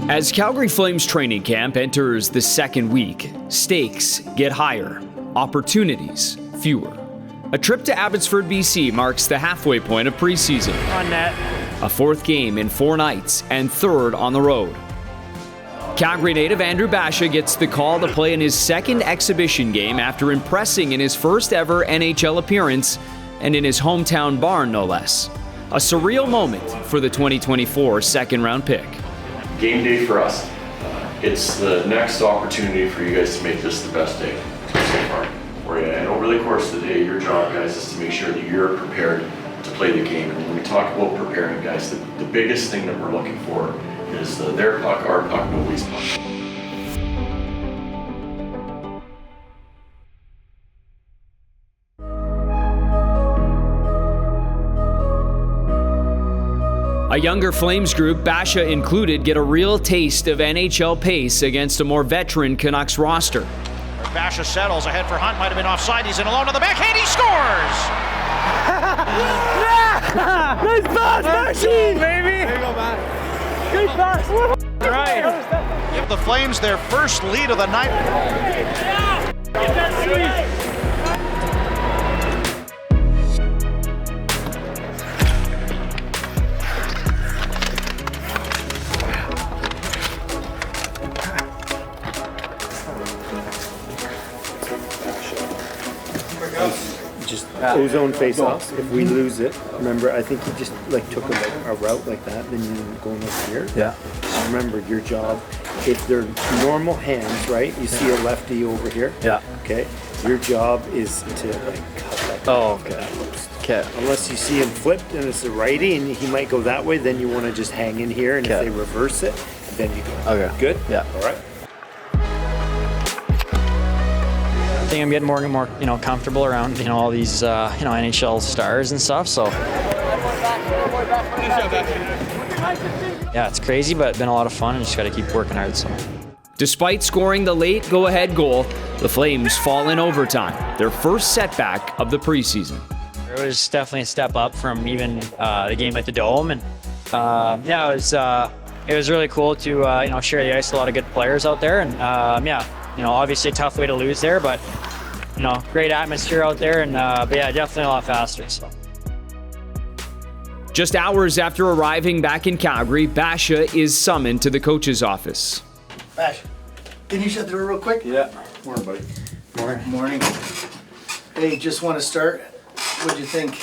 As Calgary Flames training camp enters the second week, stakes get higher, opportunities fewer. A trip to Abbotsford, BC marks the halfway point of preseason. On net. A fourth game in 4 nights and third on the road. Calgary native Andrew Basha gets the call to play in his second exhibition game after impressing in his first ever NHL appearance and in his hometown barn, no less. A surreal moment for the 2024 second-round pick. Game day for us. It's the next opportunity for you guys to make this the best day so far for you. And over the course of the day, your job, guys, is to make sure that you're prepared to play the game. And when we talk about preparing, guys, the biggest thing that we're looking for is their puck, our puck, nobody's puck. A younger Flames group, Basha included, get a real taste of NHL pace against a more veteran Canucks roster. Basha settles ahead for Hunt, might have been offside, he's in alone on the backhand, he scores! Nice pass, Bashy! Baby! There you go, man. Great pass! All right. Give the Flames their first lead of the night. Get that sweet! Just ozone face-offs. If we lose it, remember, I think he just took a route like that, then you go over here. Yeah. Just remember your job. If they're normal hands, right? You see a lefty over here. Yeah. Okay. Your job is to cut that. Oh, okay. Okay. Unless you see him flipped and it's a righty and he might go that way, then you want to just hang in here, and if they reverse it, then you go. Okay. Good. Yeah. All right. I think I'm getting more and more, comfortable around, all these, NHL stars and stuff. So, yeah, it's crazy, but been a lot of fun, and just got to keep working hard. So, despite scoring the late go-ahead goal, the Flames fall in overtime, their first setback of the preseason. it was definitely a step up from even the game at the Dome, and it was really cool to share the ice with a lot of good players out there, and obviously a tough way to lose there, but great atmosphere out there, and definitely a lot faster. So. Just hours after arriving back in Calgary, Basha is summoned to the coach's office. Bash, can you shut the door real quick? Yeah. Morning, buddy. Morning. Hey, just want to start. What'd you think?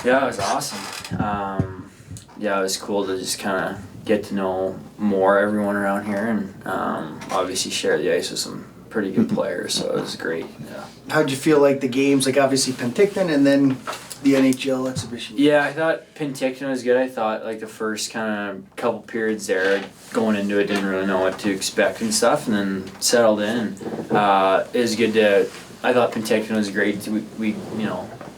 Yeah, it was awesome. It was cool to just kind of get to know more everyone around here, and obviously share the ice with some pretty good players, so it was great. Yeah. How'd you feel like the games, obviously Penticton and then the NHL exhibition? Yeah, I thought Penticton was good. I thought the first kind of couple periods there, going into it, didn't really know what to expect and stuff, and then settled in. It was good to. I thought Penticton was great. We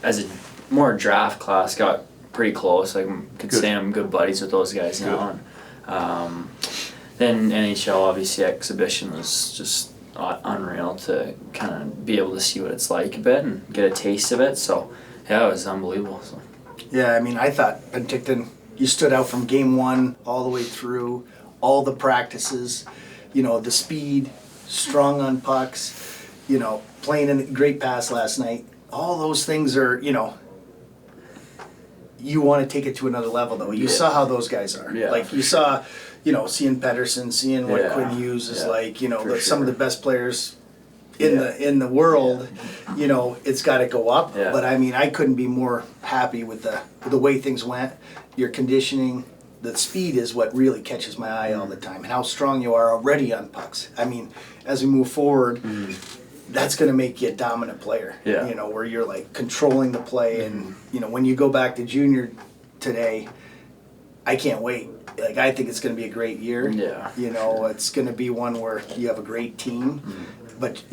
as a more draft class, got pretty close. Could say I'm good buddies with those guys now. And, then NHL, obviously, exhibition was just unreal to kind of be able to see what it's like a bit and get a taste of it. So, yeah, it was unbelievable. So. Yeah, I thought Penticton, you stood out from game one all the way through, all the practices, the speed, strong on pucks, playing in a great pass last night. All those things are, you want to take it to another level, though. You saw how those guys are. Yeah, you saw, seeing Pedersen, seeing what Quinn Hughes is like, some of the best players in the world. It's got to go up. Yeah. But I couldn't be more happy with the way things went. Your conditioning, the speed is what really catches my eye all the time, and how strong you are already on pucks. As we move forward. That's going to make you a dominant player, where you're controlling the play. And, when you go back to junior today, I can't wait. I think it's going to be a great year. Yeah. It's going to be one where you have a great team, but,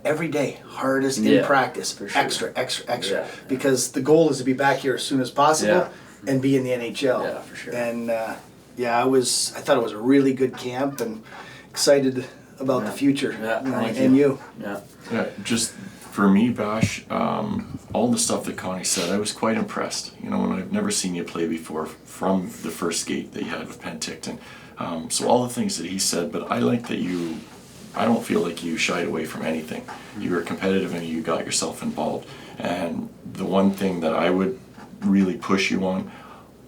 every day, hardest in practice, for sure. extra, because the goal is to be back here as soon as possible and be in the NHL. Yeah, for sure. And, I thought it was a really good camp, and excited about the future, and you. Yeah, just for me, Bash, all the stuff that Connie said, I was quite impressed. And I've never seen you play before from the first skate that you had with Penticton. So all the things that he said, but I like that I don't feel like you shied away from anything. You were competitive and you got yourself involved. And the one thing that I would really push you on,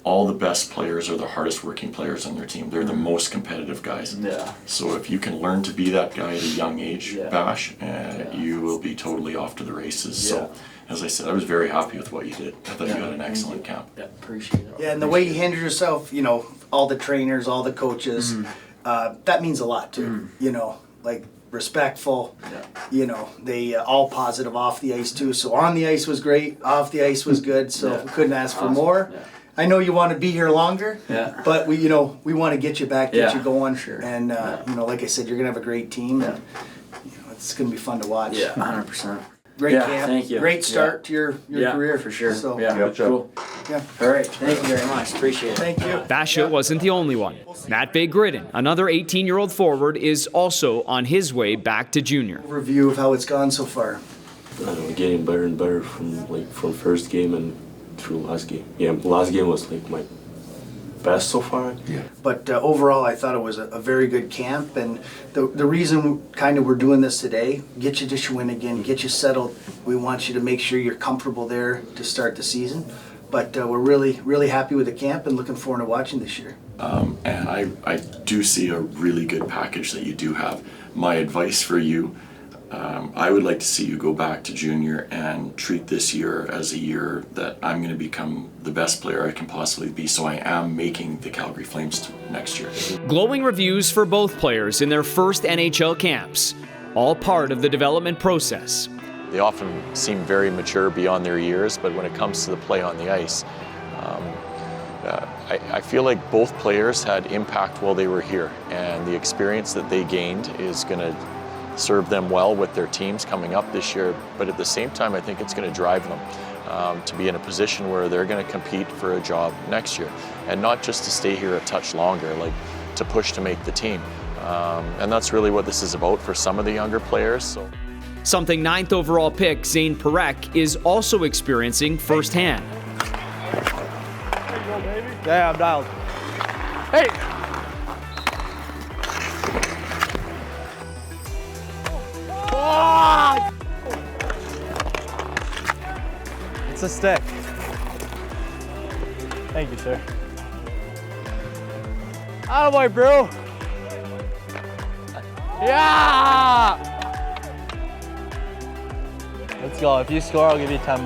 all the best players are the hardest working players on their team. They're the most competitive guys. Yeah. So if you can learn to be that guy at a young age, Yeah. Bash, you will be totally off to the races. So as I said, I was very happy with what you did. I thought you had an excellent camp. Yeah, appreciate it. Yeah, and the way you handle yourself, you know, all the trainers, all the coaches, that means a lot too. You know, like respectful. You know, they all positive off the ice too. So on the ice was great, off the ice was good. So we couldn't ask for more. Yeah. I know you want to be here longer, but we want to get you back, get you going. Sure. And you know, like I said, you're gonna have a great team. And, you know, it's gonna be fun to watch. Yeah, 100%. Great camp. Thank you. Great start to your career for sure. So Cool. yeah. All right, thank you very much. Appreciate it. Thank you. Basha wasn't the only one. Matvei Gridin, another 18-year-old forward, is also on his way back to junior. Review of how it's gone so far. I don't know, getting better and better from first game and through last game. Yeah, last game was like my best so far. Yeah. But overall, I thought it was a very good camp, and the reason kind of we're doing this today, get you to Shawinigan again, get you settled. We want you to make sure you're comfortable there to start the season. But we're really happy with the camp and looking forward to watching this year. And I do see a really good package that you do have. My advice for you, I would like to see you go back to junior and treat this year as a year that I'm going to become the best player I can possibly be, so I am making the Calgary Flames next year. Glowing reviews for both players in their first NHL camps, all part of the development process. They often seem very mature beyond their years, but when it comes to the play on the ice, I feel like both players had impact while they were here, and the experience that they gained is going to serve them well with their teams coming up this year, but at the same time I think it's going to drive them to be in a position where they're going to compete for a job next year, and not just to stay here a touch longer, like to push to make the team. And that's really what this is about for some of the younger players. So. Something 9th overall pick Zayne Parekh is also experiencing firsthand. Yeah, I'm dialed. Hey! Oh! It's a stick. Thank you, sir. Attaboy, bro! Yeah! Let's go. If you score, I'll give you $10.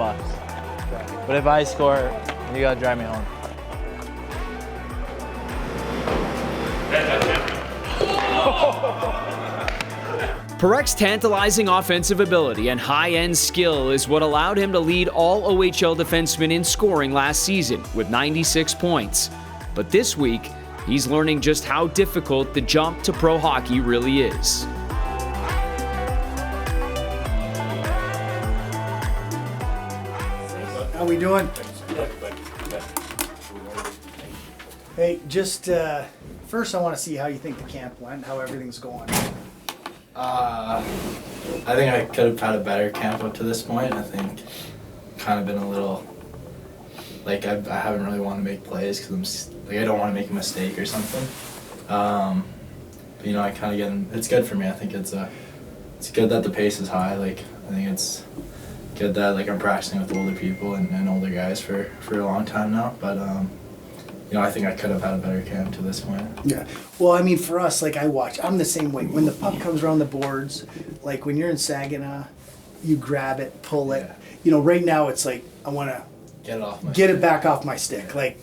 But if I score, you gotta drive me home. Parekh's tantalizing offensive ability and high-end skill is what allowed him to lead all OHL defensemen in scoring last season with 96 points. But this week, he's learning just how difficult the jump to pro hockey really is. How we doing? Hey, just first I want to see how you think the camp went, how everything's going. I think I could have had a better camp up to this point. I think kind of been a little, like I haven't really wanted to make plays because I don't want to make a mistake or something. But you know, I kind of get, it's good for me. I think it's good that the pace is high. Like I think it's good that like I'm practicing with older people and older guys for a long time now. But you know, I think I could have had a better camp to this point. Yeah. Well, I mean, for us, like I'm the same way. When the puck comes around the boards, like when you're in Saginaw, you grab it, pull it. Yeah. You know, right now it's like I want to get it back off my stick, like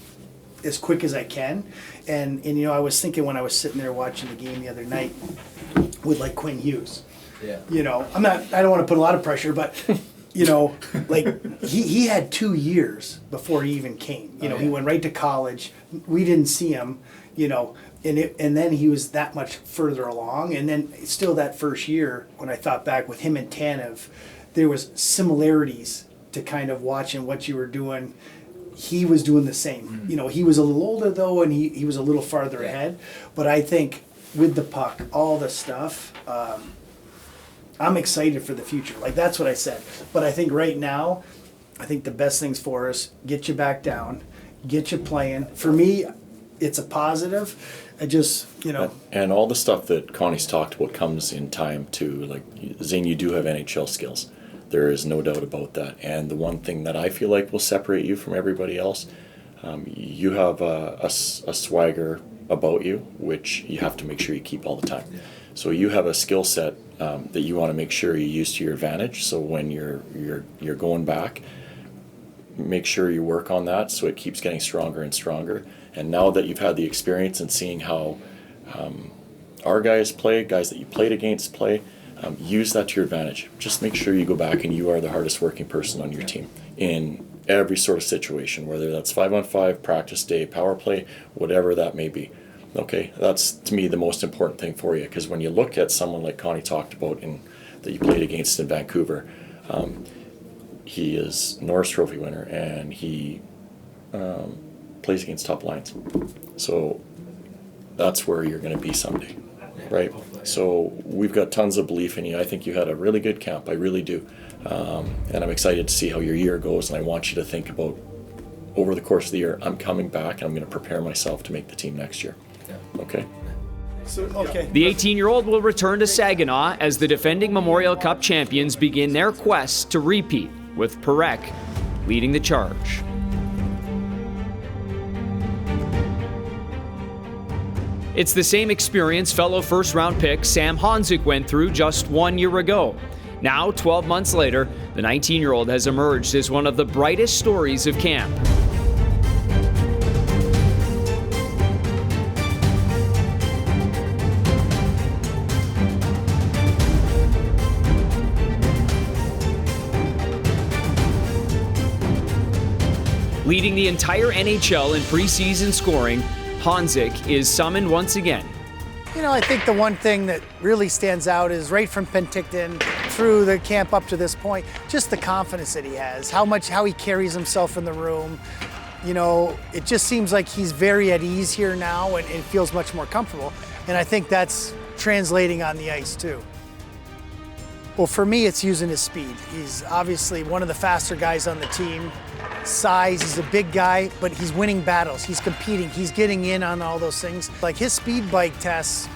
as quick as I can. And you know, I was thinking when I was sitting there watching the game the other night with like Quinn Hughes. Yeah. You know, I don't want to put a lot of pressure, but you know, like he had 2 years before he even came. You know, he went right to college. We didn't see him, you know, and then he was that much further along. And then still that first year, when I thought back with him and Tanev, there was similarities to kind of watching what you were doing. He was doing the same. Mm-hmm. You know, he was a little older though, and he was a little farther ahead. But I think with the puck, all the stuff, I'm excited for the future. Like that's what I said. But I think right now, I think the best things for us, get you back down, get you playing. For me, it's a positive. I just, you know. And all the stuff that Connie's talked about comes in time too. Like, Zayne, you do have NHL skills. There is no doubt about that. And the one thing that I feel like will separate you from everybody else, you have a swagger about you, which you have to make sure you keep all the time. Yeah. So you have a skill set that you want to make sure you use to your advantage. So when you're going back, make sure you work on that so it keeps getting stronger and stronger. And now that you've had the experience and seeing how our guys play, guys that you played against play, use that to your advantage. Just make sure you go back and you are the hardest working person on your team in every sort of situation, whether that's 5-on-5, practice day, power play, whatever that may be. Okay, that's to me the most important thing for you, because when you look at someone like Connie talked about that you played against in Vancouver, he is Norris Trophy winner and he plays against top lines. So that's where you're going to be someday, right? So we've got tons of belief in you. I think you had a really good camp. I really do. And I'm excited to see how your year goes. And I want you to think about, over the course of the year, I'm coming back and I'm going to prepare myself to make the team next year. Okay? The 18-year-old will return to Saginaw as the defending Memorial Cup champions begin their quest to repeat, with Parekh leading the charge. It's the same experience fellow first-round pick Sam Honzek went through just 1 year ago. Now, 12 months later, the 19-year-old has emerged as one of the brightest stories of camp. Leading the entire NHL in preseason scoring, Honzek is summoned once again. You know, I think the one thing that really stands out is right from Penticton through the camp up to this point, just the confidence that he has, how he carries himself in the room. You know, it just seems like he's very at ease here now and feels much more comfortable. And I think that's translating on the ice too. Well, for me, it's using his speed. He's obviously one of the faster guys on the team. Size, he's a big guy, but he's winning battles. He's competing, he's getting in on all those things. Like his speed bike test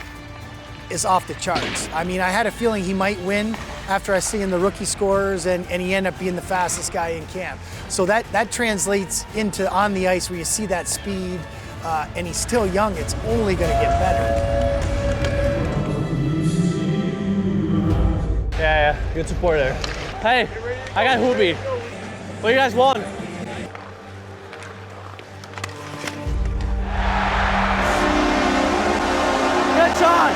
is off the charts. I mean, I had a feeling he might win after I seen the rookie scores and he ended up being the fastest guy in camp. So that translates into on the ice where you see that speed and he's still young, it's only gonna get better. Yeah, good support there. Hey, I got Hoobie. What do you guys want? Good shot!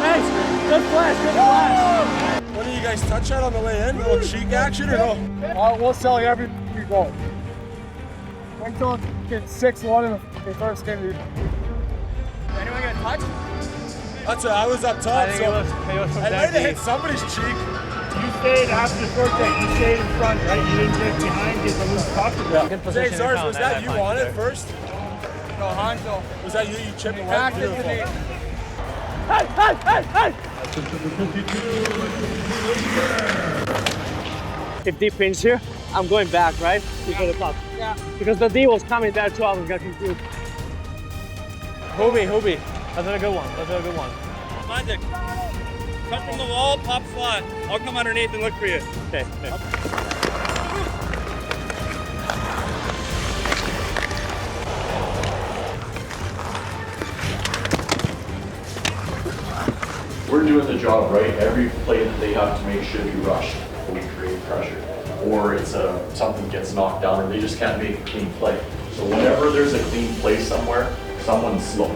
Thanks, good flash, good flash. What do you guys touch on the way in? A little cheek action or no? We'll sell you every goal. Wait till get 6-1 in the first game. Anyone get touched? That's right, I was up top, so I might have hit somebody's cheek. You stayed after the first day. You stayed in front, right? You didn't get behind, get the loose puck. Yeah. Good position. Hey, Zars, was that you on it first? No, Hanzo. Was that you chipping right? Beautiful. Hey! If D pins here, I'm going back, right? For the puck. Yeah. Because the D was coming there too, I was getting confused. Hoobie. That's a good one. Honzek, come from the wall, pop slot. I'll come underneath and look for you. Okay. We're doing the job right. Every play that they have to make should be rushed. We create pressure. Or it's something gets knocked down or they just can't make a clean play. So whenever there's a clean play somewhere, someone's slow.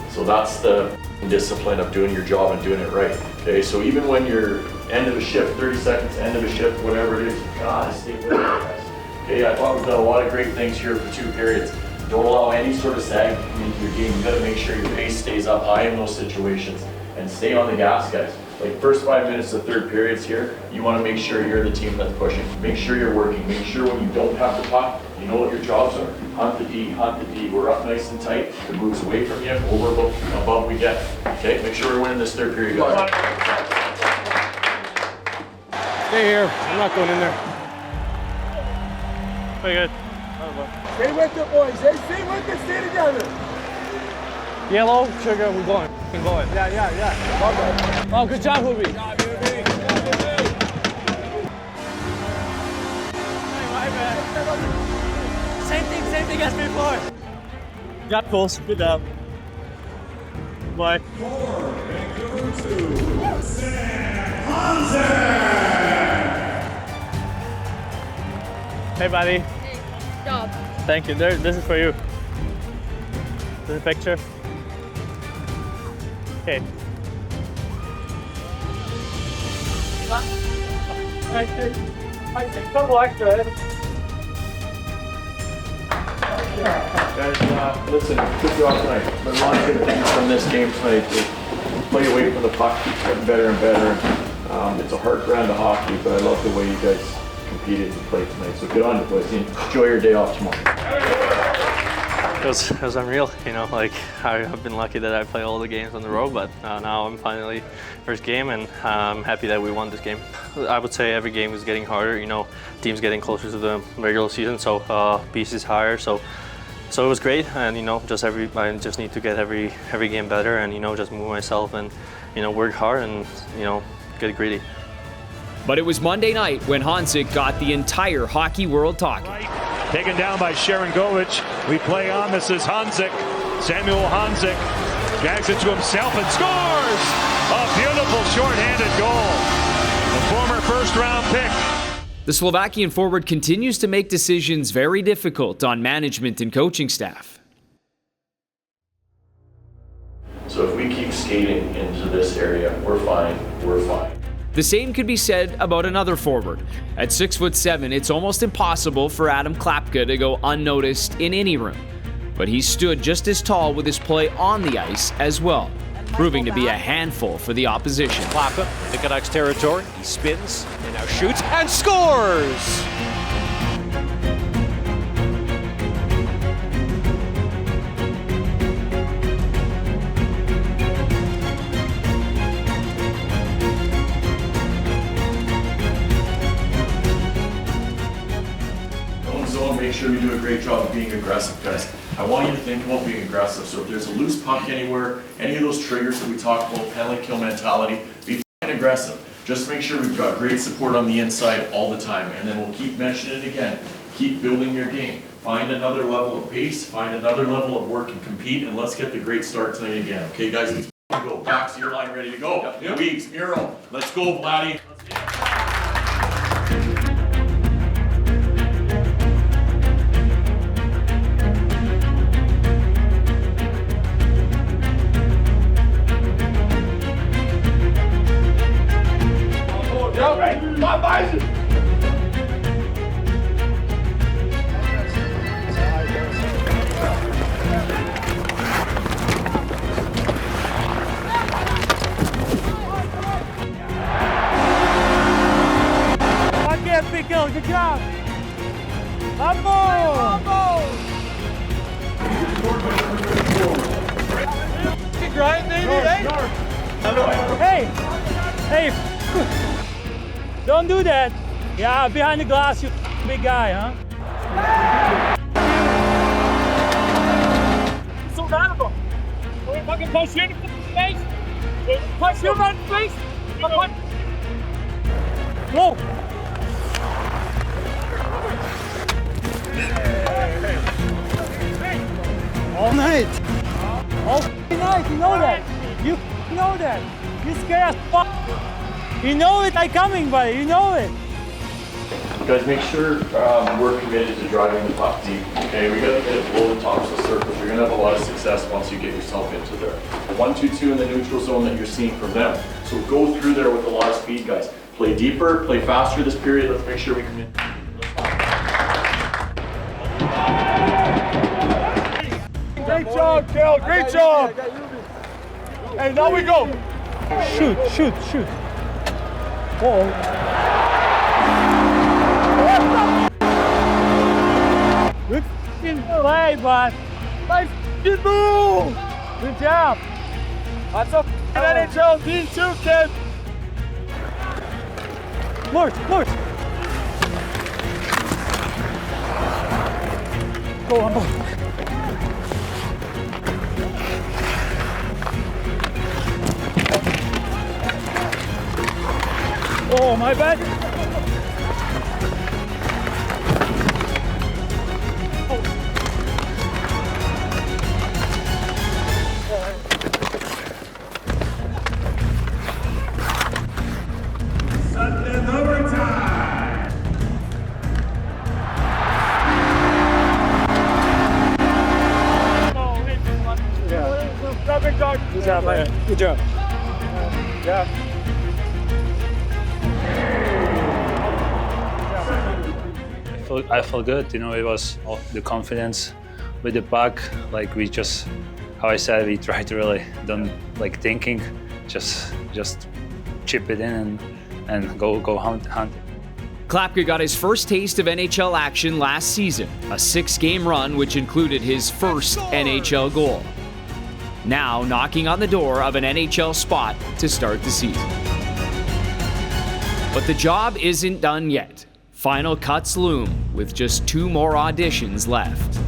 So that's the discipline of doing your job and doing it right. Okay, so even when you're end of a shift, 30 seconds, end of a shift, whatever it is, you gotta stay with it, guys. Okay, I thought we've done a lot of great things here for 2 periods. Don't allow any sort of sag into your game. You gotta make sure your pace stays up high in those situations and stay on the gas, guys. Like first 5 minutes of third periods here, you wanna make sure you're the team that's pushing. Make sure you're working. Make sure when you don't have the puck, you know what your jobs are. Hunt the D. We're up nice and tight. It moves away from you, over above we get. Okay, make sure we're winning this third period, guys. Stay here. I'm not going in there. Pretty good. Stay with it, boys. Stay with it. Stay together. Yellow, sugar, we're going. We're going. Yeah. Love that. Oh, good job, Hubie. Same thing as before. Got close. Good job. Bye. Hey, buddy. Hey, job. Thank you. This is for you. This is a picture. Okay. I think some luck to it. Guys, listen, good job tonight. But a lot of good things from this game tonight. Play away from the puck, keeps getting better and better. It's a hard brand of hockey, but I love the way you guys competed and played tonight. So good on you, boys. Enjoy your day off tomorrow. It was unreal, you know, like I've been lucky that I play all the games on the road, but now I'm finally first game, and I'm happy that we won this game. I would say every game is getting harder, you know, teams getting closer to the regular season, so pace is higher, so it was great, and you know, I just need to get every game better, and you know, just move myself and you know, work hard and you know, get gritty. But it was Monday night when Honzek got the entire hockey world talking. Taken down by Sharangovich. We play on. This is Honzek. Samuel Honzek drags it to himself and scores! A beautiful short-handed goal. The former first-round pick. The Slovakian forward continues to make decisions very difficult on management and coaching staff. So if we keep skating into this area, we're fine. We're fine. The same could be said about another forward. At 6'7", it's almost impossible for Adam Klapka to go unnoticed in any room. But he stood just as tall with his play on the ice as well, proving to be a handful for the opposition. Klapka in the Canucks territory. He spins and now shoots and scores! Make sure we do a great job of being aggressive, guys. I want you to think about being aggressive. So if there's a loose puck anywhere, any of those triggers that we talked about, penalty kill mentality, be aggressive. Just make sure we've got great support on the inside all the time, and then we'll keep mentioning it again. Keep building your game. Find another level of pace, find another level of work and compete, and let's get the great start tonight again. Okay, guys, let's go. Back to your line, ready to go. Yep. Weeks, Miro, let's go, Vladdy. Good job! Bravo! Grind, baby, hey! Don't do that! Yeah, behind the glass, you big guy, huh? So valuable! We fucking punch you in the face! Punch you in the face! Whoa! All night. All night, you know that. You know that. You scared as fuck. You know it, I'm coming, buddy. You know it. Guys, make sure we're committed to driving the puck deep. Okay, we got to get it below the tops of the circles. You're going to have a lot of success once you get yourself into there. 1-2-2 in the neutral zone that you're seeing from them. So go through there with a lot of speed, guys. Play deeper, play faster this period. Let's make sure we commit. Great job, Kel. Great job. Hey, now we go. Shoot. Whoa. Good play, bud. Nice move. Good job. That's a NHL team too, kid. Lord. Go on, go. Oh, my bad. Sudden overtime. Good job, man. Good job. Yeah. I felt good, you know, it was all the confidence with the puck, like we just, how I said, we try to really don't like thinking, just chip it in and go hunt. Klapka got his first taste of NHL action last season, a 6-game run which included his first NHL goal. Now knocking on the door of an NHL spot to start the season. But the job isn't done yet. Final cuts loom with just 2 more auditions left.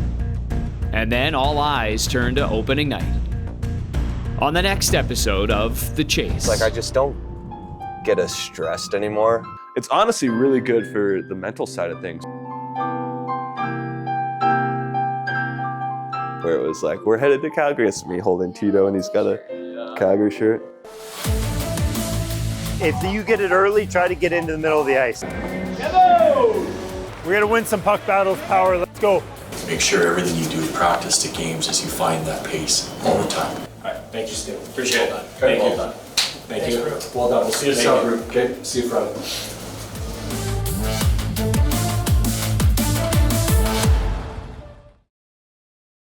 And then all eyes turn to opening night. On the next episode of The Chase. Like, I just don't get as stressed anymore. It's honestly really good for the mental side of things. Where it was like, we're headed to Calgary. It's me holding Tito and he's got a Calgary shirt. If you get it early, try to get into the middle of the ice. We're gonna win some puck battles, power, let's go. Make sure everything you do in practice to games is you find that pace all the time. All right, thank you, Stu. Appreciate it. Thank you. Thank you. Well done. We'll see you Friday. Okay, see you Friday.